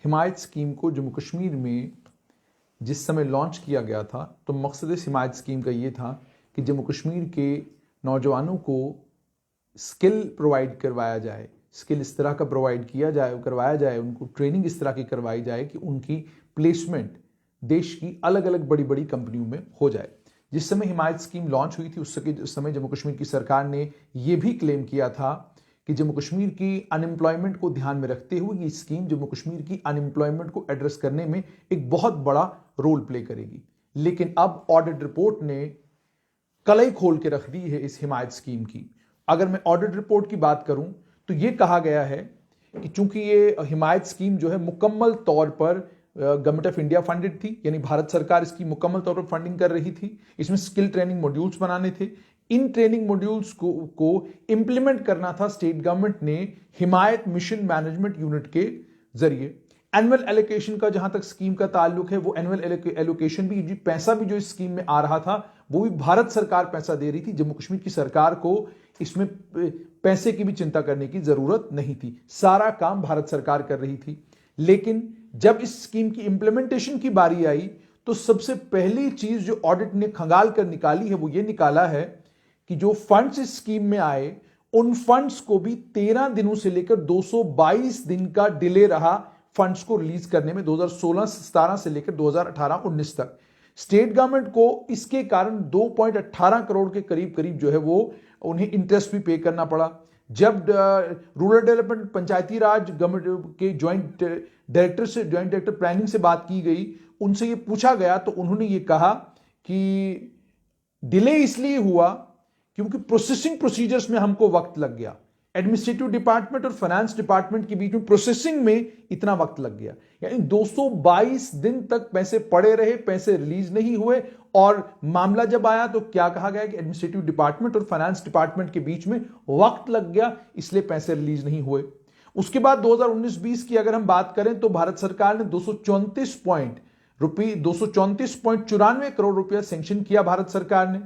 हिमायत scheme को जम्मू कश्मीर में जिस समय लॉन्च किया गया था तो मकसद इस हिमायत स्कीम का ये था कि जम्मू कश्मीर के नौजवानों को स्किल प्रोवाइड करवाया जाए, स्किल इस तरह का प्रोवाइड करवाया जाए, उनको ट्रेनिंग इस तरह की करवाई जाए कि उनकी प्लेसमेंट देश की अलग अलग बड़ी बड़ी कंपनियों में हो जाए। जिस समय हिमायत स्कीम लॉन्च हुई थी उस समय जम्मू कश्मीर की सरकार ने यह भी क्लेम किया था कि जम्मू कश्मीर की अनएम्प्लॉयमेंट को ध्यान में रखते हुए ये स्कीम जम्मू कश्मीर की अनएम्प्लॉयमेंट को एड्रेस करने में एक बहुत बड़ा रोल प्ले करेगी। लेकिन अब ऑडिट रिपोर्ट ने कलई खोल के रख दी है इस हिमायत स्कीम की। अगर मैं ऑडिट रिपोर्ट की बात करूं तो यह कहा गया है कि चूंकि ये हिमायत स्कीम जो है मुकम्मल तौर पर गवर्नमेंट ऑफ इंडिया फंडेड थी, यानी भारत सरकार इसकी मुकम्मल तौर पर फंडिंग कर रही थी। इसमें स्किल ट्रेनिंग मॉड्यूल्स बनाने थे। इन ट्रेनिंग मॉड्यूल्स को इंप्लीमेंट करना था स्टेट गवर्नमेंट ने हिमायत मिशन मैनेजमेंट यूनिट के जरिए। एनुअल एलोकेशन का जहां तक स्कीम का ताल्लुक है, वो एनुअल एलोकेशन भी, पैसा भी जो इस स्कीम में आ रहा था वो भी भारत सरकार पैसा दे रही थी। जम्मू कश्मीर की सरकार को इसमें पैसे की भी चिंता करने की जरूरत नहीं थी, सारा काम भारत सरकार कर रही थी। लेकिन जब इस स्कीम की इंप्लीमेंटेशन की बारी आई तो सबसे पहली चीज जो ऑडिट ने खंगाल कर निकाली है वो ये निकाला है कि जो फंड्स इस स्कीम में आए उन फंड्स को भी 13 दिनों से लेकर 222 दिन का डिले रहा फंड्स को रिलीज करने में, 2016-17 से लेकर 2018-19 तक। स्टेट गवर्नमेंट को इसके कारण 2.18 करोड़ के करीब जो है वो उन्हें इंटरेस्ट भी पे करना पड़ा। जब रूरल डेवलपमेंट पंचायती राज गवर्नमेंट के ज्वाइंट डायरेक्टर प्लानिंग से बात की गई, उनसे ये पूछा गया तो उन्होंने ये कहा कि डिले इसलिए हुआ क्योंकि प्रोसेसिंग प्रोसीजर्स में हमको वक्त लग गया। एडमिनिस्ट्रेटिव डिपार्टमेंट और फाइनेंस डिपार्टमेंट के बीच में प्रोसेसिंग में इतना वक्त लग गया, यानी 222 दिन तक पैसे पड़े रहे, पैसे रिलीज नहीं हुए। और मामला जब आया तो क्या कहा गया कि एडमिनिस्ट्रेटिव डिपार्टमेंट और फाइनेंस डिपार्टमेंट के बीच में वक्त लग गया, इसलिए पैसे रिलीज नहीं हुए। उसके बाद 2019-20 की अगर हम बात करें तो भारत सरकार ने 234.94 करोड़ रुपया सैंक्शन किया भारत सरकार ने।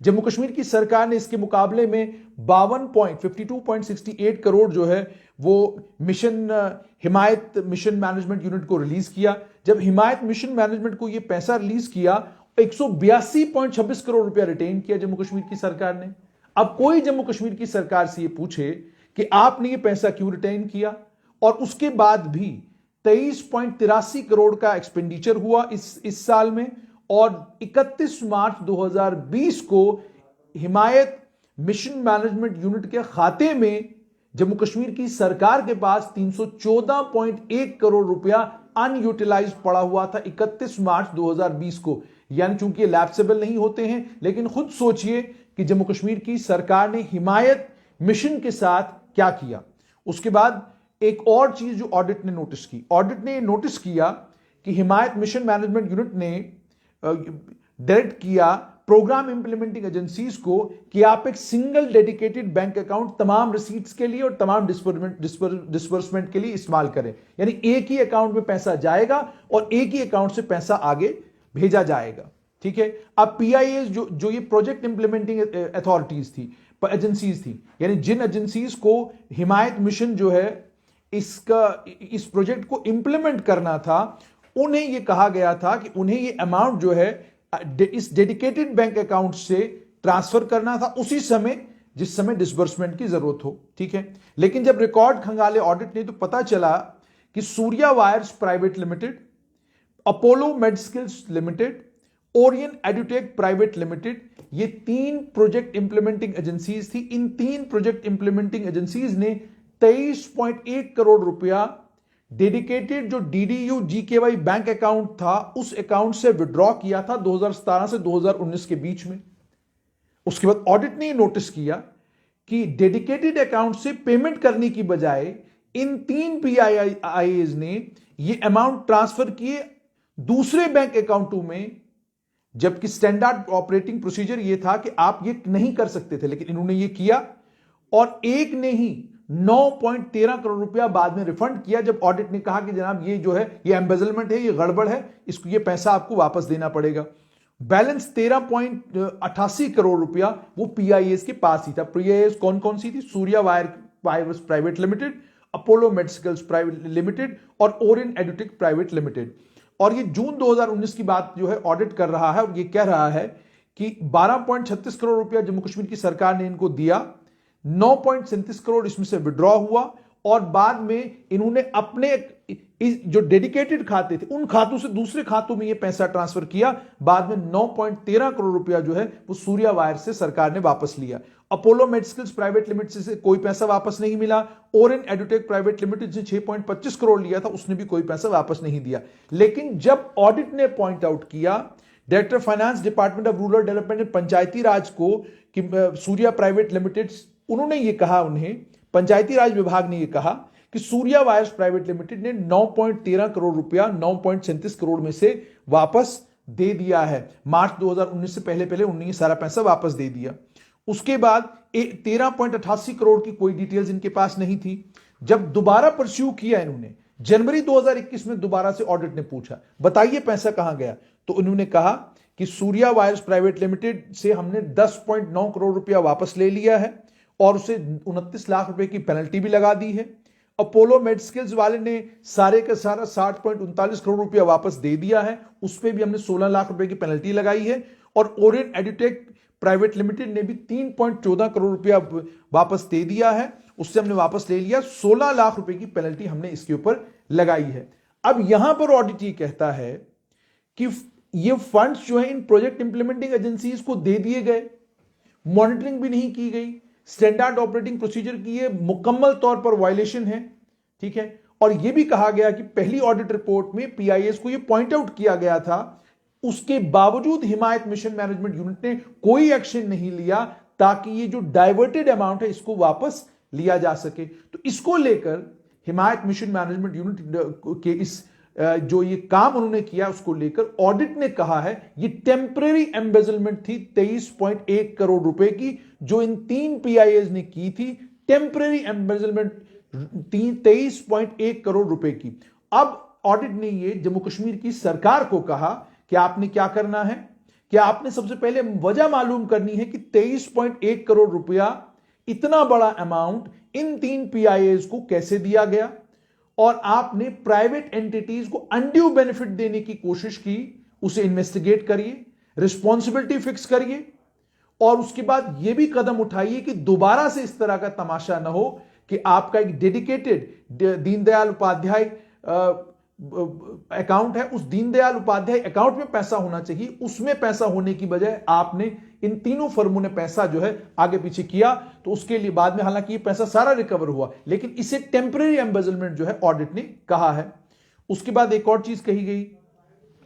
जम्मू कश्मीर की सरकार ने इसके मुकाबले में 52.68 करोड़ जो है वो हिमायत मिशन मैनेजमेंट यूनिट को रिलीज किया। जब हिमायत मिशन मैनेजमेंट को ये पैसा रिलीज किया 182.26 करोड़ रुपया रिटेन किया जम्मू कश्मीर की सरकार ने। अब कोई जम्मू कश्मीर की सरकार से ये पूछे कि आपने ये पैसा क्यों रिटेन किया, और उसके बाद भी 23.83 करोड़ का एक्सपेंडिचर हुआ इस साल में, और 31 मार्च 2020 को हिमायत मिशन मैनेजमेंट यूनिट के खाते में जम्मू कश्मीर की सरकार के पास 314.1 करोड़ रुपया अनयूटिलाइज पड़ा हुआ था 31 मार्च 2020 को। यानी चूंकि लैप्सेबल नहीं होते हैं, लेकिन खुद सोचिए कि जम्मू कश्मीर की सरकार ने हिमायत मिशन के साथ क्या किया। उसके बाद एक और चीज जो ऑडिट ने नोटिस की, ऑडिट ने नोटिस किया कि हिमायत मिशन मैनेजमेंट यूनिट ने डायरेक्ट किया प्रोग्राम इंप्लीमेंटिंग एजेंसीज को कि आप एक सिंगल डेडिकेटेड बैंक अकाउंट तमाम रिसीट्स के लिए और तमाम डिस्बर्समेंट के लिए इस्तेमाल करें, यानी एक ही अकाउंट में पैसा जाएगा और एक ही अकाउंट से पैसा आगे भेजा जाएगा। ठीक है। अब पीआईएस जो ये प्रोजेक्ट इंप्लीमेंटिंग अथॉरिटीज थी, एजेंसीज थी, यानी जिन एजेंसीज को हिमायत मिशन जो है इस प्रोजेक्ट को इंप्लीमेंट करना था, उन्हें यह कहा गया था कि उन्हें यह अमाउंट जो है इस डेडिकेटेड बैंक अकाउंट से ट्रांसफर करना था उसी समय जिस समय डिसबर्समेंट की जरूरत हो। ठीक है। लेकिन जब रिकॉर्ड खंगाले ऑडिट ने तो पता चला कि Surya wires private limited, Apollo medskills limited, Orion edutech private limited, ये 3 प्रोजेक्ट इंप्लीमेंटिंग एजेंसीज थी। इन 3 प्रोजेक्ट इंप्लीमेंटिंग एजेंसीज ने 23.1 करोड़ रुपया डेडिकेटेड जो डीडीयू जीकेवाई बैंक अकाउंट था उस अकाउंट से विड्रॉ किया था 2017 से 2019 के बीच में। उसके बाद ऑडिट ने नोटिस किया कि डेडिकेटेड अकाउंट से पेमेंट करने की बजाय इन 3 पीआईआईएस ने ये अमाउंट ट्रांसफर किए दूसरे बैंक अकाउंटों में, जबकि स्टैंडर्ड ऑपरेटिंग प्रोसीजर ये था कि आप ये नहीं कर सकते थे, लेकिन इन्होंने ये किया। और एक ने ही 9.13 करोड़ रुपया बाद में रिफंड किया जब ऑडिट ने कहा कि जनाब ये जो है ये एम्बेजलमेंट है, ये गड़बड़ है, इसको ये पैसा आपको वापस देना पड़ेगा। बैलेंस 13.88 करोड़ रुपया वो पीआईएस के पास ही था। पीआईएस कौन कौन सी थी? Surya wires private limited, Apollo medicals private limited और ओरियन एडुटेक प्राइवेट लिमिटेड। और ये जून 2019 की बात जो है ऑडिट कर रहा है और ये कह रहा है कि 12.36 करोड़ रुपया जम्मू कश्मीर की सरकार ने इनको दिया, 9.37 करोड़ इसमें से विड्रॉ हुआ और बाद में इन्होंने अपने जो डेडिकेटेड खाते थे उन खातों से दूसरे खातों में ये पैसा ट्रांसफर किया। बाद में 9.13 करोड़ रुपया जो है वो सूर्या वायर से सरकार ने वापस लिया। अपोलो मेडिकल्स प्राइवेट लिमिटेड से कोई पैसा वापस नहीं मिला। ओरियन एडुटेक प्राइवेट लिमिटेड से 6.25 करोड़ लिया था, उसने भी कोई पैसा वापस नहीं दिया। लेकिन जब ऑडिट ने पॉइंट आउट किया director finance department of rural development and Panchayati Raj को कि सूर्या प्राइवेट लिमिटेड, उन्होंने ये कहा, उन्हें पंचायती राज विभाग ने यह कहा कि सूर्या वायर्स प्राइवेट लिमिटेड ने 9.13 करोड़ रुपया 9.37 करोड़ में से वापस दे दिया है। मार्च 2019 से पहले उन्होंने सारा पैसा वापस दे दिया। उसके बाद 13.88 करोड़ की कोई डिटेल्स इनके पास नहीं थी। जब दोबारा परस्यू किया इन्होंने जनवरी 2021 में दोबारा से ऑडिट ने पूछा बताइए पैसा कहां गया, तो उन्होंने कहा कि सूर्या वायर्स प्राइवेट लिमिटेड से हमने 10.9 करोड़ रुपया वापस ले लिया है और उसे 29 लाख रुपए की पेनल्टी भी लगा दी है। अपोलो मेडिकल्स वाले ने सारे का सारा 60.39 करोड़ रुपया वापस दे दिया है, उस पर भी हमने 16 लाख रुपए की पेनल्टी लगाई है। और ओरियन एडुटेक प्राइवेट लिमिटेड ने भी 3.14 करोड़ रुपया वापस दे दिया है, उससे हमने वापस ले लिया। 16 लाख रुपए की पेनल्टी हमने इसके ऊपर लगाई है। अब यहां पर ऑडिट ये कहता है कि ये फंड्स जो है इन प्रोजेक्ट इंप्लीमेंटिंग एजेंसीज को दे दिए गए, मॉनिटरिंग भी नहीं की गई, स्टैंडर्ड ऑपरेटिंग प्रोसीजर की ये मुकम्मल तौर पर वायलेशन है। ठीक है, और यह भी कहा गया कि पहली ऑडिट रिपोर्ट में पीआईएस को यह पॉइंट आउट किया गया था, उसके बावजूद हिमायत मिशन मैनेजमेंट यूनिट ने कोई एक्शन नहीं लिया ताकि ये जो डाइवर्टेड अमाउंट है इसको वापस लिया जा सके। तो इसको लेकर हिमायत मिशन मैनेजमेंट यूनिट के इस जो ये काम उन्होंने किया उसको लेकर ऑडिट ने कहा है ये टेम्परेरी एम्बेजलमेंट थी 23.1 करोड़ रुपए की, जो इन 3 पीआईएस ने की थी। टेम्परेरी एम्बेजलमेंट 23.1 करोड़ रुपए की। अब ऑडिट ने ये जम्मू कश्मीर की सरकार को कहा कि आपने क्या करना है, कि आपने सबसे पहले वजह मालूम करनी है कि 23.1 करोड़ रुपया इतना बड़ा अमाउंट इन 3 पीआईएस को कैसे दिया गया, और आपने प्राइवेट एंटिटीज को अनड्यू बेनिफिट देने की कोशिश की, उसे इन्वेस्टिगेट करिए, रिस्पॉन्सिबिलिटी फिक्स करिए, और उसके बाद यह भी कदम उठाइए कि दोबारा से इस तरह का तमाशा ना हो कि आपका एक डेडिकेटेड दीनदयाल उपाध्याय अकाउंट है, उस दीनदयाल उपाध्याय अकाउंट में पैसा होना चाहिए, उसमें पैसा होने की बजाय आपने इन तीनों फर्मों ने पैसा जो है आगे पीछे किया। तो उसके लिए बाद में हालांकि ये पैसा सारा रिकवर हुआ, लेकिन इसे टेम्परेरी एम्बेजलमेंट जो है ऑडिट ने कहा है। उसके बाद एक और चीज कही गई,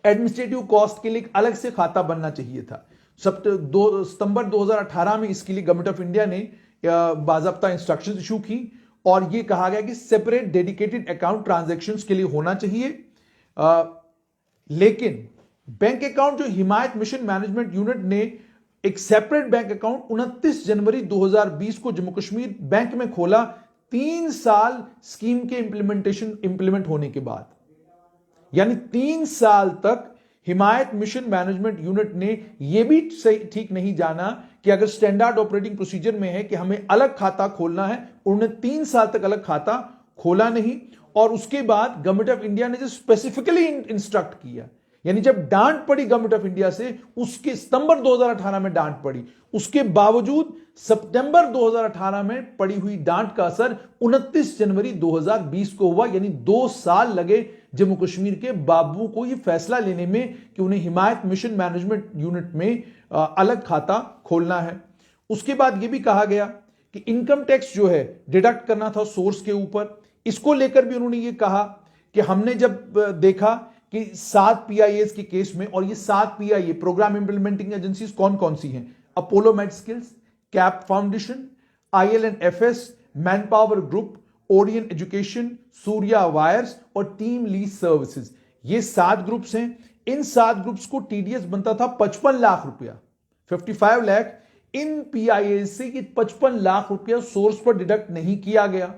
एडमिनिस्ट्रेटिव कॉस्ट के लिए अलग से खाता बनना चाहिए था। सितंबर 2018 में इसके लिए गवर्नमेंट ऑफ इंडिया ने बाकायदा इंस्ट्रक्शंस इशू की और यह कहा गया कि सेपरेट डेडिकेटेड अकाउंट ट्रांजैक्शंस के लिए होना चाहिए। लेकिन बैंक अकाउंट जो हिमायत मिशन मैनेजमेंट यूनिट ने एक सेपरेट बैंक अकाउंट 29 जनवरी 2020 को जम्मू कश्मीर बैंक में खोला, 3 साल स्कीम के इंप्लीमेंट होने के बाद, यानी 3 साल तक हिमायत मिशन मैनेजमेंट यूनिट ने यह भी सही ठीक नहीं जाना कि अगर स्टैंडर्ड ऑपरेटिंग प्रोसीजर में है कि हमें अलग खाता खोलना है, उन्होंने 3 साल तक अलग खाता खोला नहीं। और उसके बाद गवर्नमेंट ऑफ इंडिया ने जो स्पेसिफिकली इंस्ट्रक्ट किया, यानी जब डांट पड़ी गवर्नमेंट ऑफ इंडिया से, उसके सितंबर 2018 में डांट पड़ी, उसके बावजूद सितंबर 2018 में पड़ी हुई डांट का असर 29 जनवरी 2020 को हुआ, यानी 2 साल लगे जम्मू कश्मीर के बाबू को यह फैसला लेने में कि उन्हें हिमायत मिशन मैनेजमेंट यूनिट में अलग खाता खोलना है। उसके बाद यह भी कहा गया कि इनकम टैक्स जो है डिडक्ट करना था सोर्स के ऊपर, इसको लेकर भी उन्होंने ये कहा कि हमने जब देखा कि 7 पीआईएस के केस में, और ये 7 पीआईए प्रोग्राम इंप्लीमेंटिंग एजेंसीज कौन कौन सी हैं, Apollo medicals, cap foundation, IL&FS, man power group, Orion education, Surya wires और टीम लीज सर्विसेज, ये 7 ग्रुप्स हैं। इन 7 ग्रुप्स को टीडीएस बनता था 55 लाख रुपया, 55 लाख। इन पीआईएस से ये 55 लाख रुपया सोर्स पर डिडक्ट नहीं किया गया।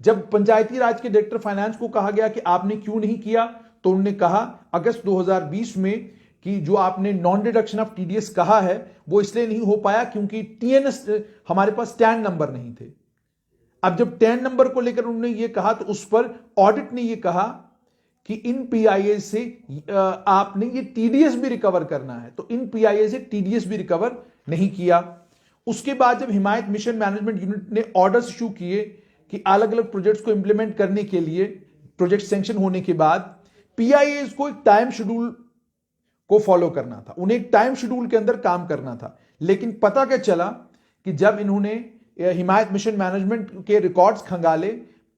जब पंचायती राज के डायरेक्टर फाइनेंस को कहा गया कि आपने क्यों नहीं किया, तो उन्होंने कहा अगस्त 2020 में कि जो आपने नॉन डिडक्शन ऑफ टीडीएस कहा है वो इसलिए नहीं हो पाया क्योंकि टीएनएस हमारे पास स्टैंड नंबर नहीं थे। अब जब 10 नंबर को लेकर उन्होंने ये कहा तो उस पर ऑडिट ने ये कहा कि इन पीआईए से आपने ये टीडीएस भी रिकवर करना है, तो इन पीआईए से टीडीएस भी रिकवर नहीं किया। उसके बाद जब हिमायत मिशन मैनेजमेंट यूनिट ने ऑर्डर्स इशू किए कि अलग अलग प्रोजेक्ट्स को इंप्लीमेंट करने के लिए, प्रोजेक्ट सैंक्शन होने के बाद पीआईए को एक टाइम शेड्यूल को फॉलो करना था, उन्हें एक टाइम शेड्यूल के अंदर काम करना था। लेकिन पता क्या चला कि जब इन्होंने हिमायत मिशन मैनेजमेंट के रिकॉर्ड्स खंगाले,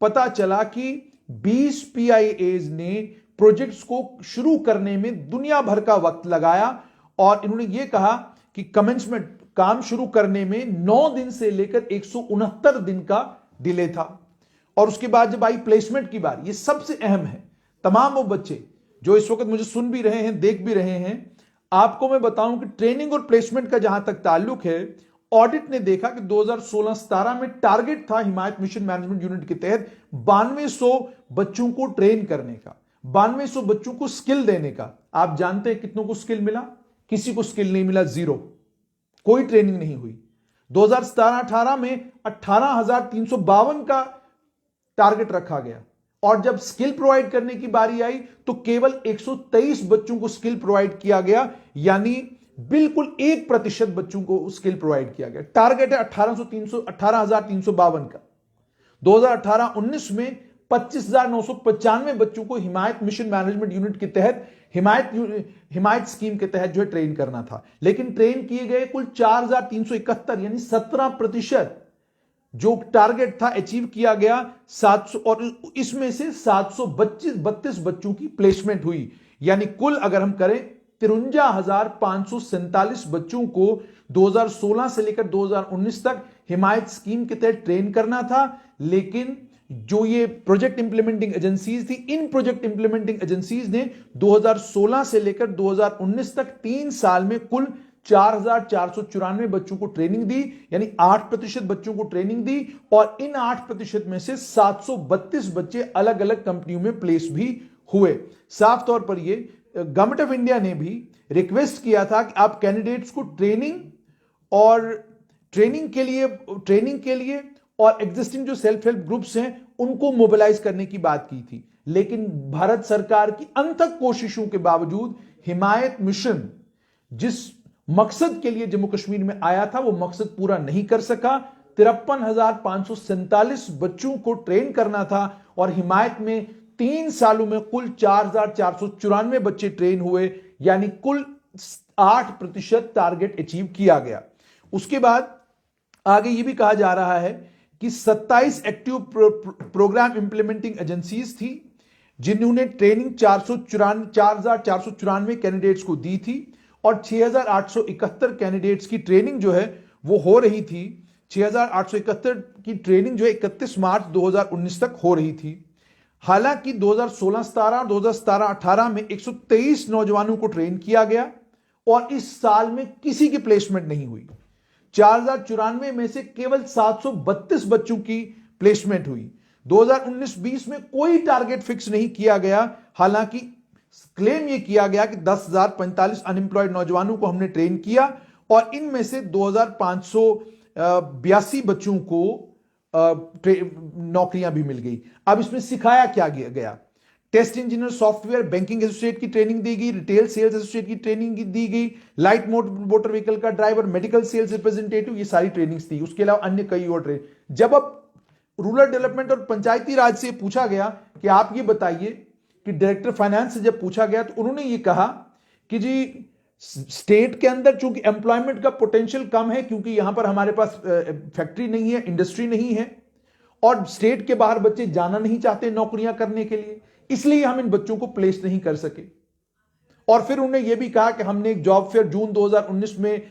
पता चला कि 20 पीआईएज ने प्रोजेक्ट्स को शुरू करने में दुनिया भर का वक्त लगाया और इन्होंने यह कहा कि कमेंसमेंट, काम शुरू करने में 9 दिन से लेकर 169 दिन का डिले था। और उसके बाद जब आई प्लेसमेंट की बात, ये सबसे अहम है, तमाम वो बच्चे जो इस वक्त मुझे सुन भी रहे हैं, देख भी रहे हैं, आपको मैं बताऊं कि ट्रेनिंग और प्लेसमेंट का जहां तक ताल्लुक है, ऑडिट ने देखा कि 2016-17 में टारगेट था हिमायत मिशन मैनेजमेंट यूनिट के तहत 9200 बच्चों को ट्रेन करने का, 9200 बच्चों को स्किल देने का। आप जानते हैं कितनों को स्किल मिला? किसी को स्किल नहीं मिला, जीरो, कोई ट्रेनिंग नहीं हुई। 2017-18 में 18,352 का टारगेट रखा गया और जब स्किल प्रोवाइड करने की बारी आई तो केवल 123 बच्चों को स्किल प्रोवाइड किया गया, यानी बिल्कुल 1% बच्चों को स्किल प्रोवाइड किया गया। टारगेट है 18,352 का। 2018-19 में 25,995 बच्चों को हिमायत मिशन मैनेजमेंट यूनिट के तहत हिमायत स्कीम के तहत जो है ट्रेन करना था, लेकिन ट्रेन किए गए कुल 4,371, यानी 17% जो टारगेट था अचीव किया गया। 700 और इसमें से 732 बच्चों की प्लेसमेंट हुई, यानी कुल अगर हम करें 53,547 बच्चों को 2016 से लेकर 2019 तक हिमायत स्कीम के तहत ट्रेन करना था। लेकिन जो ये प्रोजेक्ट इंप्लीमेंटिंग एजेंसीज थी, इन प्रोजेक्ट इंप्लीमेंटिंग एजेंसीज ने 2016 से लेकर 2019 तक 3 साल में कुल 4,494 बच्चों को ट्रेनिंग दी, यानी 8% बच्चों को ट्रेनिंग दी और इन 8% में से 732 बच्चे अलग अलग कंपनियों में प्लेस भी हुए। साफ तौर पर ये गवर्नमेंट ऑफ इंडिया ने भी रिक्वेस्ट किया था कि आप कैंडिडेट्स को ट्रेनिंग के लिए और एग्जिस्टिंग जो सेल्फ हेल्प ग्रुप्स हैं उनको मोबिलाइज करने की बात की थी। लेकिन भारत सरकार की अनथक कोशिशों के बावजूद हिमायत मिशन जिस मकसद के लिए जम्मू कश्मीर में आया था वो मकसद पूरा नहीं कर सका। 53,547 बच्चों को ट्रेन करना था और हिमायत में 3 सालों में कुल 4,494 बच्चे ट्रेन हुए, यानी कुल 8% टारगेट अचीव किया गया। उसके बाद आगे यह भी कहा जा रहा है कि 27 एक्टिव प्रोग्राम इंप्लीमेंटिंग एजेंसीज थी जिन्होंने ट्रेनिंग 4,494 कैंडिडेट्स को दी थी और 6,871 कैंडिडेट्स की ट्रेनिंग जो है वो हो रही थी। 6,871 की ट्रेनिंग जो है 31 मार्च 2019 तक हो रही थी। हालांकि 2016-17 और 2017-18 में 123 नौजवानों को ट्रेन किया गया और इस साल में किसी की प्लेसमेंट नहीं हुई। 4,094 में से केवल 732 बच्चों की प्लेसमेंट हुई। 2019-20 में कोई टारगेट फिक्स नहीं किया गया। हालांकि क्लेम यह किया गया कि 10,045 अनएम्प्लॉयड नौजवानों को हमने ट्रेन किया और इनमें से 2,582 बच्चों को नौकरियां भी मिल गई। अब इसमें सिखाया क्या गया? Test engineer, software, banking associate की ट्रेनिंग दी गई, रिटेल सेल्स एसोसिएट की ट्रेनिंग दी गई, लाइट मोटर व्हीकल का ड्राइवर, मेडिकल सेल्स रिप्रेजेंटेटिव, ये सारी ट्रेनिंग्स थी। उसके अलावा अन्य कई और ट्रेनिंग। जब अब रूरल डेवलपमेंट और पंचायती राज से पूछा गया कि आप ये बताइए, कि डायरेक्टर फाइनेंस से जब पूछा गया तो उन्होंने ये कहा कि जी स्टेट के अंदर चूंकि एम्प्लॉयमेंट का पोटेंशियल कम है, क्योंकि यहां पर हमारे पास फैक्ट्री नहीं है, इंडस्ट्री नहीं है और स्टेट के बाहर बच्चे जाना नहीं चाहते नौकरियां करने के लिए, इसलिए हम इन बच्चों को प्लेस नहीं कर सके। और फिर उन्होंने यह भी कहा कि हमने एक जॉब फेयर जून 2019 में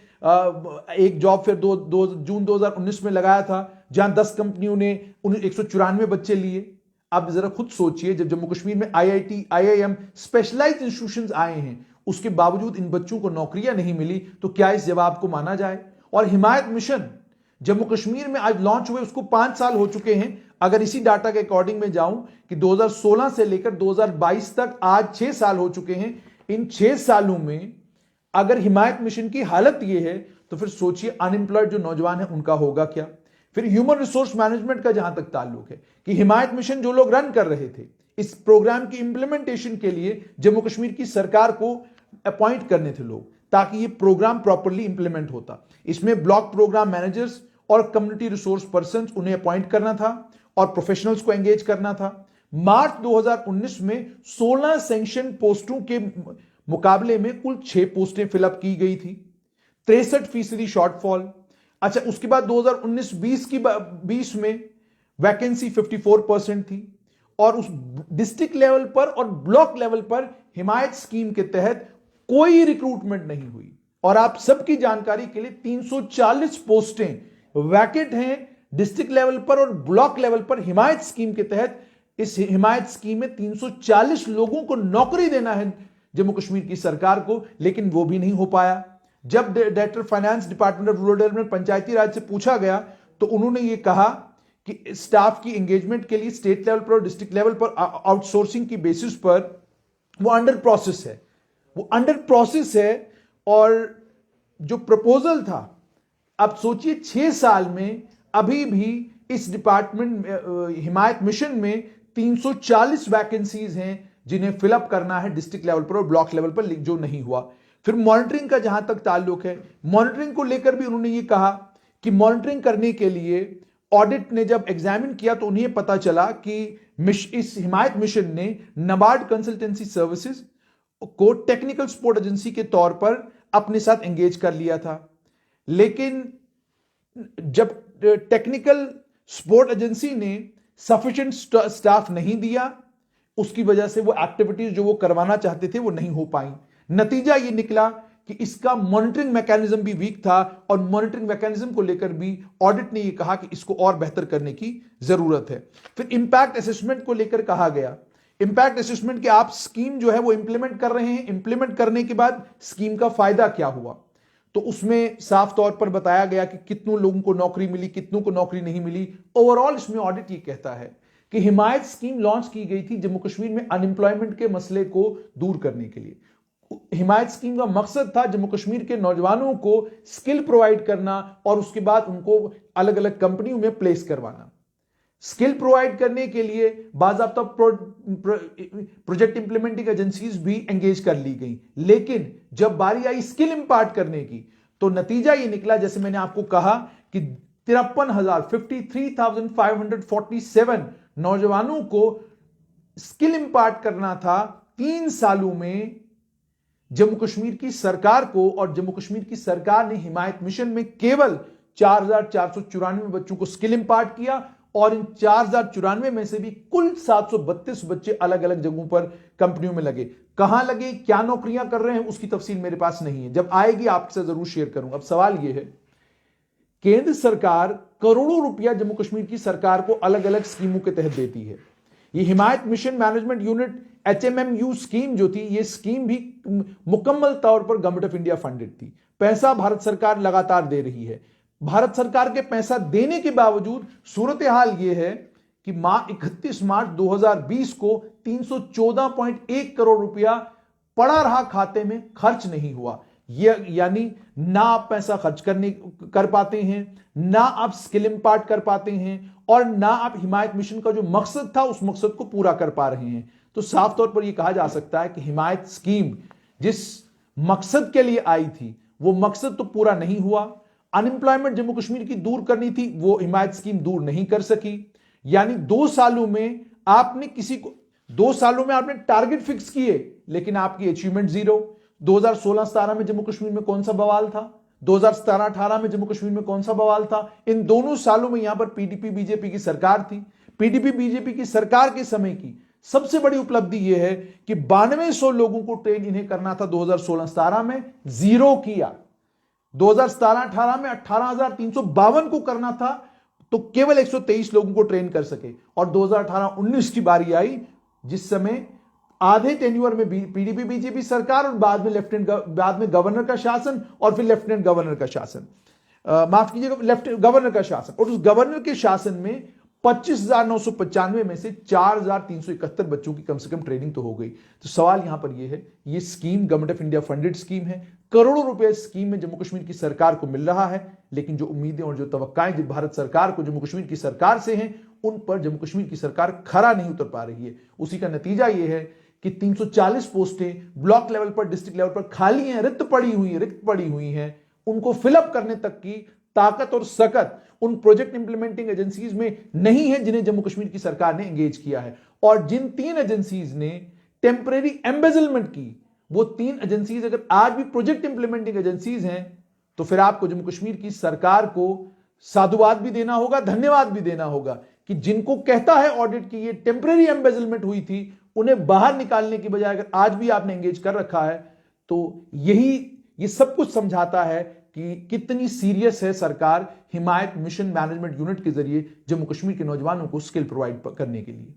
जून 2019 में लगाया था जहां 10 कंपनियों ने 194 बच्चे लिए। आप जरा खुद सोचिए, जब जम्मू कश्मीर में IIT, IIM स्पेशलाइज्ड इंस्टीट्यूशंस आए हैं, उसके बावजूद इन बच्चों को नौकरियां नहीं मिली, तो क्या इस जवाब को माना जाए? और हिमायत मिशन जम्मू कश्मीर में आज लॉन्च हुए उसको 5 साल हो चुके हैं। अगर इसी डाटा के अकॉर्डिंग में जाऊं कि 2016 से लेकर 2022 तक आज 6 साल हो चुके हैं। इन 6 सालों में अगर हिमायत मिशन की हालत यह है तो फिर सोचिए अनएम्प्लॉयड जो नौजवान है उनका होगा क्या? फिर ह्यूमन रिसोर्स मैनेजमेंट का जहां तक ताल्लुक है कि हिमायत मिशन जो लोग रन कर रहे थे, इस प्रोग्राम की इंप्लीमेंटेशन के लिए जम्मू कश्मीर की सरकार को अपॉइंट करने थे लोग, ताकि ये प्रोग्राम प्रॉपर्ली इंप्लीमेंट होता। इसमें ब्लॉक प्रोग्राम मैनेजर्स और कम्युनिटी रिसोर्स पर्सन उन्हें अपॉइंट करना था और प्रोफेशनल्स को एंगेज करना था। मार्च 2019 में 16 सैंक्शन पोस्टों के मुकाबले में कुल 6 पोस्टें फिलअप की गई थी, 63% शॉर्टफॉल। अच्छा, उसके बाद 2019-20 में वैकेंसी 54% थी और उस डिस्ट्रिक्ट लेवल पर और ब्लॉक लेवल पर हिमायत स्कीम के तहत कोई रिक्रूटमेंट नहीं हुई। और आप सबकी जानकारी के लिए 340 पोस्टें वैकेंट हैं डिस्ट्रिक्ट लेवल पर और ब्लॉक लेवल पर हिमायत स्कीम के तहत। इस हिमायत स्कीम में 340 लोगों को नौकरी देना है जम्मू कश्मीर की सरकार को, लेकिन वो भी नहीं हो पाया। जब director finance department of rural development Panchayati Raj से पूछा गया तो उन्होंने ये कहा कि स्टाफ की एंगेजमेंट के लिए स्टेट लेवल पर और डिस्ट्रिक्ट लेवल पर आउटसोर्सिंग की बेसिस पर वो अंडर प्रोसेस है, वो अंडर प्रोसेस है। और जो प्रपोजल था, अब सोचिए 6 साल में अभी भी इस डिपार्टमेंट हिमायत मिशन में 340 वैकेंसीज हैं जिन्हें फिलअप करना है डिस्ट्रिक्ट लेवल पर और ब्लॉक लेवल पर, जो नहीं हुआ। फिर मॉनिटरिंग का जहां तक ताल्लुक है, मॉनिटरिंग को लेकर भी उन्होंने ये कहा कि मॉनिटरिंग करने के लिए ऑडिट ने जब एग्जामिन किया तो उन्हें पता चला कि इस हिमायत मिशन ने नाबार्ड कंसल्टेंसी सर्विसेज को टेक्निकल सपोर्ट एजेंसी के तौर पर अपने साथ एंगेज कर लिया था। लेकिन जब टेक्निकल सपोर्ट एजेंसी ने सफिशिएंट स्टाफ नहीं दिया, उसकी वजह से वो एक्टिविटीज जो वो करवाना चाहते थे वो नहीं हो पाई। नतीजा ये निकला कि इसका मॉनिटरिंग मैकेनिज्म भी वीक था और मॉनिटरिंग मैकेनिज्म को लेकर भी ऑडिट ने ये कहा कि इसको और बेहतर करने की जरूरत है। फिर इंपैक्ट असेसमेंट को लेकर कहा गया, इंपैक्ट असेसमेंट के आप स्कीम जो है वो इंप्लीमेंट कर रहे हैं, इंप्लीमेंट करने के बाद स्कीम का फायदा क्या हुआ, तो उसमें साफ तौर पर बताया गया कि कितनों लोगों को नौकरी मिली, कितनों को नौकरी नहीं मिली। ओवरऑल इसमें ऑडिट ये कहता है कि हिमायत स्कीम लॉन्च की गई थी जम्मू कश्मीर में अनएम्प्लॉयमेंट के मसले को दूर करने के लिए। हिमायत स्कीम का मकसद था जम्मू कश्मीर के नौजवानों को स्किल प्रोवाइड करना और उसके बाद उनको अलग अलग कंपनियों में प्लेस करवाना। स्किल प्रोवाइड करने के लिए बाज़ाब्ता प्रोजेक्ट इंप्लीमेंटिंग एजेंसीज भी एंगेज कर ली गई, लेकिन जब बारी आई स्किल इंपार्ट करने की तो नतीजा ये निकला, जैसे मैंने आपको कहा कि 53,547 नौजवानों को स्किल इंपार्ट करना था 3 सालों में जम्मू कश्मीर की सरकार को। और जम्मू कश्मीर की सरकार ने हिमायत मिशन में केवल 4,494 बच्चों को स्किल इंपार्ट किया और इन 4,094 में से भी कुल 732 बच्चे अलग अलग जगहों पर कंपनियों में लगे। कहां लगे, क्या नौकरियां कर रहे हैं, उसकी तफसील मेरे पास नहीं है, जब आएगी आपसे जरूर शेयर करूंगा। अब सवाल यह है, केंद्र सरकार करोड़ों रुपया जम्मू कश्मीर की सरकार को अलग अलग स्कीमों के तहत देती है। ये Himayat mission management unit HMMU scheme जो थी, ये स्कीम भी मुकम्मल तौर पर गवर्नमेंट ऑफ इंडिया फंडेड थी। पैसा भारत सरकार लगातार दे रही है। भारत सरकार के पैसा देने के बावजूद सूरत हाल यह है कि 31 मार्च 2020 को 314.1 करोड़ रुपया पड़ा रहा खाते में, खर्च नहीं हुआ। यानी ना आप पैसा खर्च कर पाते हैं, ना आप स्किल इंपार्ट कर पाते हैं और ना आप हिमायत मिशन का जो मकसद था उस मकसद को पूरा कर पा रहे हैं। तो साफ तौर पर यह कहा जा सकता है कि हिमायत स्कीम जिस मकसद के लिए आई थी वो मकसद तो पूरा नहीं हुआ। अनएम्प्लॉयमेंट जम्मू कश्मीर की दूर करनी थी, वो हिमायत स्कीम दूर नहीं कर सकी। यानी 2 सालों में आपने 2 सालों में आपने टारगेट फिक्स किए लेकिन आपकी अचीवमेंट जीरो। 2016-17 में जम्मू कश्मीर में कौन सा बवाल था, 2017-18 में जम्मू कश्मीर में कौन सा बवाल था। इन दोनों सालों में यहां पर PDP बीजेपी की सरकार थी। PDP बीजेपी की सरकार के समय की सबसे बड़ी उपलब्धि यह है कि 9200 लोगों को ट्रेन इन्हें करना था, 2016-17 में जीरो किया। 2017-18 में 18,352 को करना था तो केवल 123 लोगों को ट्रेन कर सके। और 2018-19 की बारी आई जिस समय आधे टेन्यूअर में PDP बीजेपी सरकार और बाद में गवर्नर का शासन और फिर लेफ्टिनेंट गवर्नर का शासन, माफ कीजिएगा, गवर्नर का शासन। और उस गवर्नर के शासन में 25,995 में से 4,371 बच्चों की कम से कम ट्रेनिंग तो हो गई। तो सवाल यहां पर यह है, ये scheme government of India funded scheme है, करोड़ों रुपए इस स्कीम में जम्मू कश्मीर की सरकार को मिल रहा है, लेकिन जो उम्मीदें और जो तवक्काएं जो भारत सरकार को जम्मू कश्मीर की सरकार से हैं, उन पर जम्मू कश्मीर की सरकार खरा नहीं उतर पा रही है। उसी का नतीजा यह है कि 340 पोस्टें ब्लॉक लेवल पर, डिस्ट्रिक्ट लेवल पर खाली हैं, रिक्त पड़ी हुई हैं। उनको फिलअप करने तक की ताकत और सकत उन प्रोजेक्ट इंप्लीमेंटिंग एजेंसीज में नहीं है जिन्हें जम्मू कश्मीर की सरकार ने एंगेज किया है। और जिन 3 एजेंसीज ने टेम्परेरी एम्बेजलमेंट की, वो 3 एजेंसीज अगर आज भी प्रोजेक्ट इंप्लीमेंटिंग एजेंसीज हैं, तो फिर आपको जम्मू कश्मीर की सरकार को साधुवाद भी देना होगा, धन्यवाद भी देना होगा कि जिनको कहता है ऑडिट की ये टेम्परेरी एम्बेजलमेंट हुई थी, उन्हें बाहर निकालने की बजाय अगर आज भी आपने एंगेज कर रखा है, तो ये सब कुछ समझाता है कि कितनी सीरियस है सरकार हिमायत मिशन मैनेजमेंट यूनिट के जरिए जम्मू कश्मीर के नौजवानों को स्किल प्रोवाइड करने के लिए।